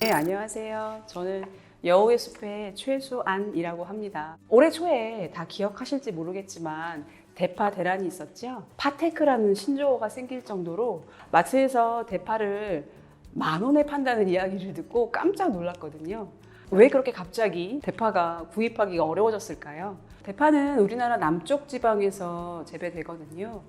네, 안녕하세요. 저는 여우의 숲의 최수안이라고 합니다. 올해 초에 다 기억하실지 모르겠지만 대파 대란이 있었죠. 파테크라는 신조어가 생길 정도로 마트에서 대파를 10,000원에 판다는 이야기를 듣고 깜짝 놀랐거든요. 왜 그렇게 갑자기 대파가 구입하기가 어려워졌을까요? 대파는 우리나라 남쪽 지방에서 재배되거든요.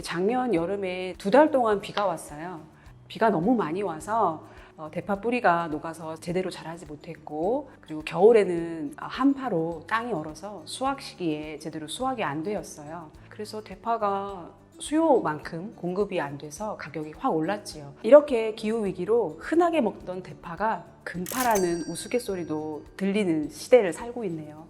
작년 여름에 2달 동안 비가 왔어요. 비가 너무 많이 와서 대파 뿌리가 녹아서 제대로 자라지 못했고, 그리고 겨울에는 한파로 땅이 얼어서 수확 시기에 제대로 수확이 안 되었어요. 그래서 대파가 수요만큼 공급이 안 돼서 가격이 확 올랐지요. 이렇게 기후위기로 흔하게 먹던 대파가 금파라는 우스갯소리도 들리는 시대를 살고 있네요.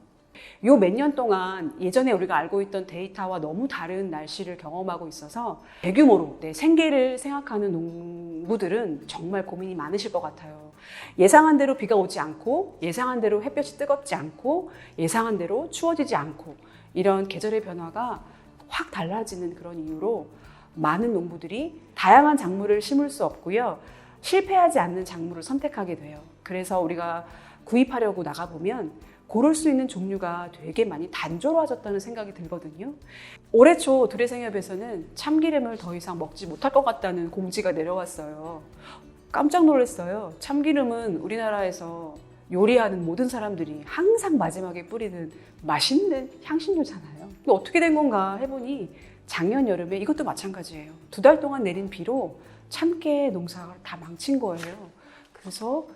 요 몇 년 동안 예전에 우리가 알고 있던 데이터와 너무 다른 날씨를 경험하고 있어서 대규모로 생계를 생각하는 농부들은 정말 고민이 많으실 것 같아요. 예상한 대로 비가 오지 않고, 예상한 대로 햇볕이 뜨겁지 않고, 예상한 대로 추워지지 않고, 이런 계절의 변화가 확 달라지는 그런 이유로 많은 농부들이 다양한 작물을 심을 수 없고요. 실패하지 않는 작물을 선택하게 돼요. 그래서 우리가 구입하려고 나가보면 고를 수 있는 종류가 되게 많이 단조로워졌다는 생각이 들거든요. 올해 초 두레생협에서는 참기름을 더 이상 먹지 못할 것 같다는 공지가 내려왔어요. 깜짝 놀랐어요. 참기름은 우리나라에서 요리하는 모든 사람들이 항상 마지막에 뿌리는 맛있는 향신료잖아요. 근데 어떻게 된 건가 해보니 작년 여름에 이것도 마찬가지예요. 2달 동안 내린 비로 참깨 농사가 다 망친 거예요. 그래서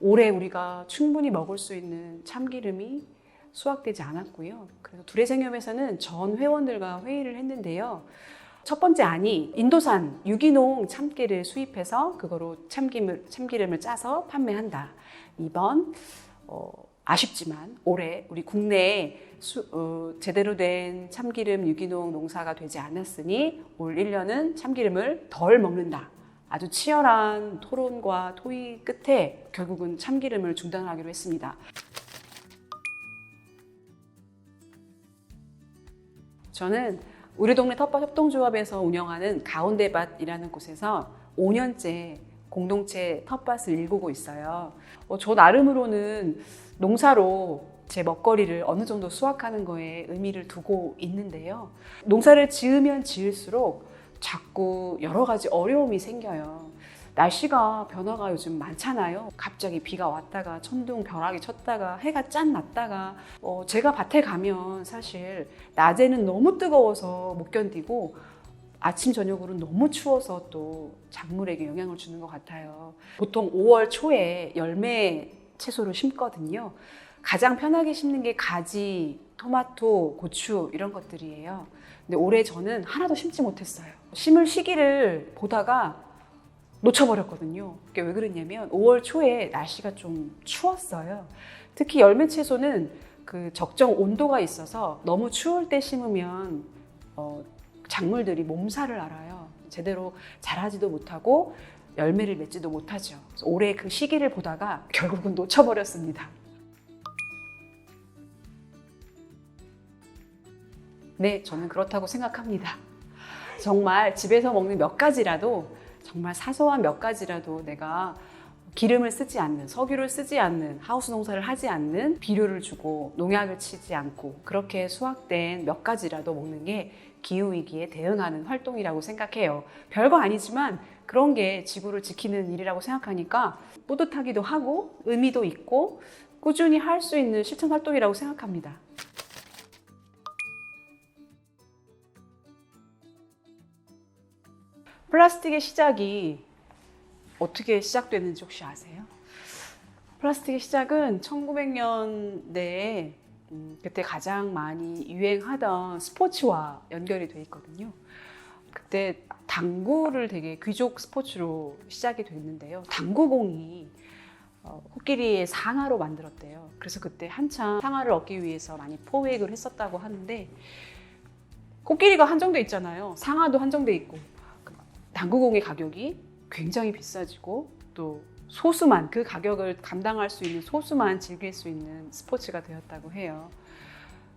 올해 우리가 충분히 먹을 수 있는 참기름이 수확되지 않았고요. 그래서 두레생협에서는 전 회원들과 회의를 했는데요. 첫 번째 안이 인도산 유기농 참깨를 수입해서 그거로 참기름을 짜서 판매한다. 2번, 아쉽지만 올해 우리 국내에 제대로 된 참기름 유기농 농사가 되지 않았으니 올 1년은 참기름을 덜 먹는다. 아주 치열한 토론과 토의 끝에 결국은 참기름을 중단하기로 했습니다. 저는 우리 동네 텃밭 협동조합에서 운영하는 가운데밭이라는 곳에서 5년째 공동체 텃밭을 일구고 있어요. 저 나름으로는 농사로 제 먹거리를 어느 정도 수확하는 거에 의미를 두고 있는데요. 농사를 지으면 지을수록 자꾸 여러 가지 어려움이 생겨요. 날씨가 변화가 요즘 많잖아요. 갑자기 비가 왔다가 천둥벼락이 쳤다가 해가 짠 났다가 제가 밭에 가면 사실 낮에는 너무 뜨거워서 못 견디고 아침 저녁으로는 너무 추워서 또 작물에게 영향을 주는 것 같아요. 보통 5월 초에 열매 채소를 심거든요. 가장 편하게 심는 게 가지, 토마토, 고추 이런 것들이에요. 근데 올해 저는 하나도 심지 못했어요. 심을 시기를 보다가 놓쳐버렸거든요. 그게 왜 그러냐면 5월 초에 날씨가 좀 추웠어요. 특히 열매 채소는 그 적정 온도가 있어서 너무 추울 때 심으면 작물들이 몸살을 앓아요. 제대로 자라지도 못하고 열매를 맺지도 못하죠. 그래서 올해 그 시기를 보다가 결국은 놓쳐버렸습니다. 네, 저는 그렇다고 생각합니다. 정말 집에서 먹는 몇 가지라도, 정말 사소한 몇 가지라도 내가 기름을 쓰지 않는, 석유를 쓰지 않는, 하우스 농사를 하지 않는, 비료를 주고 농약을 치지 않고 그렇게 수확된 몇 가지라도 먹는 게 기후위기에 대응하는 활동이라고 생각해요. 별거 아니지만 그런 게 지구를 지키는 일이라고 생각하니까 뿌듯하기도 하고 의미도 있고 꾸준히 할 수 있는 실천 활동이라고 생각합니다. 플라스틱의 시작이 어떻게 시작됐는지 혹시 아세요? 플라스틱의 시작은 1900년대에 그때 가장 많이 유행하던 스포츠와 연결이 돼 있거든요. 그때 당구를 되게 귀족 스포츠로 시작이 됐는데요. 당구공이 코끼리의 상아로 만들었대요. 그래서 그때 한참 상아를 얻기 위해서 많이 포획을 했었다고 하는데, 코끼리가 한정돼 있잖아요. 상아도 한정돼 있고, 당구공의 가격이 굉장히 비싸지고 또 소수만, 그 가격을 감당할 수 있는 소수만 즐길 수 있는 스포츠가 되었다고 해요.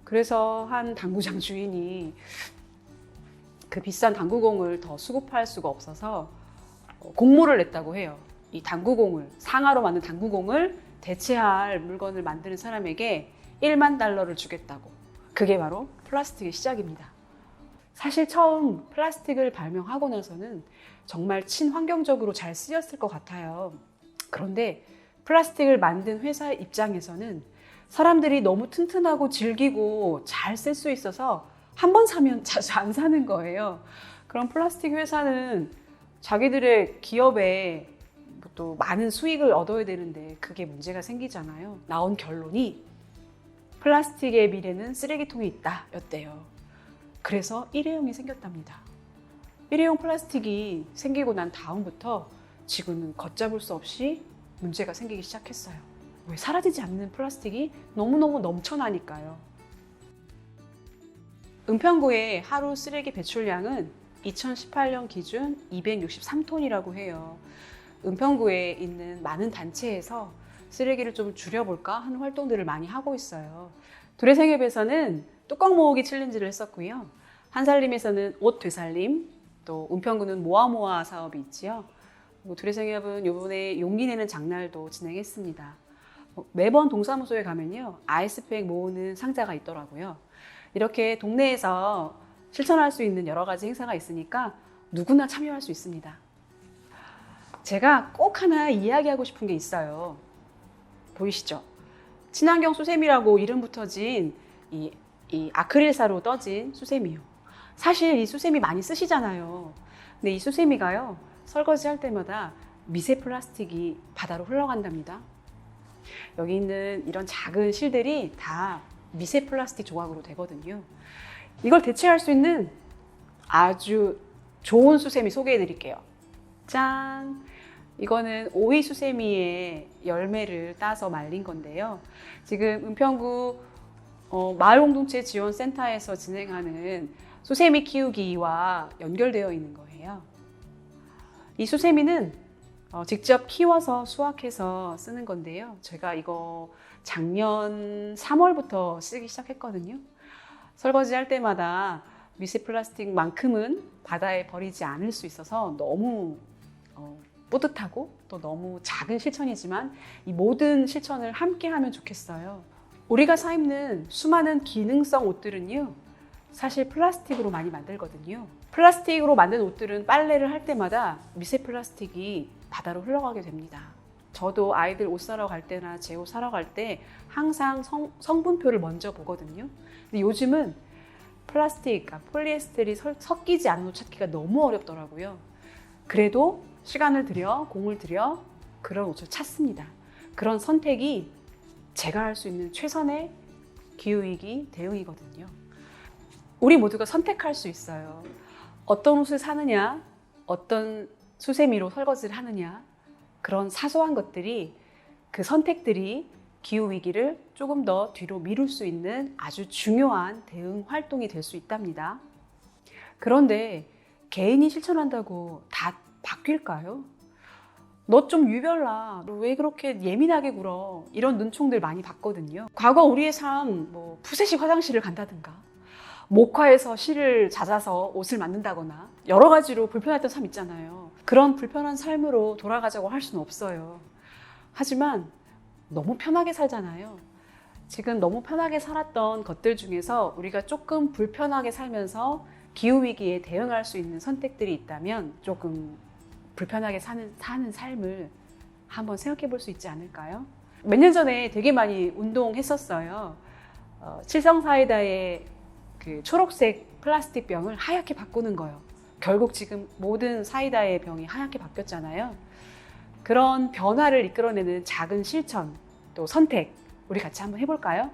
그래서 한 당구장 주인이 그 비싼 당구공을 더 수급할 수가 없어서 공모를 냈다고 해요. 이 당구공을, 상하로 만든 당구공을 대체할 물건을 만드는 사람에게 1만 달러를 주겠다고. 그게 바로 플라스틱의 시작입니다. 사실 처음 플라스틱을 발명하고 나서는 정말 친환경적으로 잘 쓰였을 것 같아요. 그런데 플라스틱을 만든 회사 입장에서는 사람들이 너무 튼튼하고 질기고 잘 쓸 수 있어서 한 번 사면 자주 안 사는 거예요. 그럼 플라스틱 회사는 자기들의 기업에 또 많은 수익을 얻어야 되는데 그게 문제가 생기잖아요. 나온 결론이 플라스틱의 미래는 쓰레기통에 있다 였대요. 그래서 일회용이 생겼답니다. 일회용 플라스틱이 생기고 난 다음부터 지구는 걷잡을 수 없이 문제가 생기기 시작했어요. 왜? 사라지지 않는 플라스틱이 너무너무 넘쳐나니까요. 은평구의 하루 쓰레기 배출량은 2018년 기준 263톤이라고 해요. 은평구에 있는 많은 단체에서 쓰레기를 좀 줄여볼까 하는 활동들을 많이 하고 있어요. 도래생협에서는 뚜껑 모으기 챌린지를 했었고요. 한살림에서는 옷 되살림, 또 은평구는 모아모아 사업이 있지요. 그리고 도래생협은 이번에 용기 내는 장날도 진행했습니다. 매번 동사무소에 가면요, 아이스팩 모으는 상자가 있더라고요. 이렇게 동네에서 실천할 수 있는 여러 가지 행사가 있으니까 누구나 참여할 수 있습니다. 제가 꼭 하나 이야기하고 싶은 게 있어요. 보이시죠? 친환경 수세미라고 이름 붙어진 이 아크릴사로 떠진 수세미요. 사실 이 수세미 많이 쓰시잖아요. 근데 이 수세미가요, 설거지 할 때마다 미세 플라스틱이 바다로 흘러간답니다. 여기 있는 이런 작은 실들이 다 미세 플라스틱 조각으로 되거든요. 이걸 대체할 수 있는 아주 좋은 수세미 소개해 드릴게요. 짠! 이거는 오이 수세미의 열매를 따서 말린 건데요. 지금 은평구 마을공동체 지원센터에서 진행하는 수세미 키우기와 연결되어 있는 거예요. 이 수세미는 직접 키워서 수확해서 쓰는 건데요. 제가 이거 작년 3월부터 쓰기 시작했거든요. 설거지 할 때마다 미세 플라스틱만큼은 바다에 버리지 않을 수 있어서 너무 뿌듯하고 또 너무 작은 실천이지만 이 모든 실천을 함께 하면 좋겠어요. 우리가 사 입는 수많은 기능성 옷들은요, 사실 플라스틱으로 많이 만들거든요. 플라스틱으로 만든 옷들은 빨래를 할 때마다 미세 플라스틱이 바다로 흘러가게 됩니다. 저도 아이들 옷 사러 갈 때나 제 옷 사러 갈 때 항상 성분표를 먼저 보거든요. 근데 요즘은 플라스틱, 폴리에스테르이 섞이지 않은 옷 찾기가 너무 어렵더라고요. 그래도 시간을 들여, 공을 들여 그런 옷을 찾습니다. 그런 선택이 제가 할 수 있는 최선의 기후위기 대응이거든요. 우리 모두가 선택할 수 있어요. 어떤 옷을 사느냐, 어떤 수세미로 설거지를 하느냐, 그런 사소한 것들이, 그 선택들이 기후위기를 조금 더 뒤로 미룰 수 있는 아주 중요한 대응 활동이 될 수 있답니다. 그런데 개인이 실천한다고 다 바뀔까요? 너 좀 유별나. 너 왜 그렇게 예민하게 굴어? 이런 눈총들 많이 받거든요. 과거 우리의 삶, 푸세식 화장실을 간다든가, 목화에서 실을 찾아서 옷을 만든다거나 여러 가지로 불편했던 삶 있잖아요. 그런 불편한 삶으로 돌아가자고 할 수는 없어요. 하지만 너무 편하게 살잖아요. 지금 너무 편하게 살았던 것들 중에서 우리가 조금 불편하게 살면서 기후위기에 대응할 수 있는 선택들이 있다면 조금 불편하게 사는 삶을 한번 생각해 볼 수 있지 않을까요? 몇 년 전에 되게 많이 운동했었어요. 칠성사이다의 그 초록색 플라스틱 병을 하얗게 바꾸는 거예요. 결국 지금 모든 사이다의 병이 하얗게 바뀌었잖아요. 그런 변화를 이끌어내는 작은 실천, 또 선택, 우리 같이 한번 해볼까요?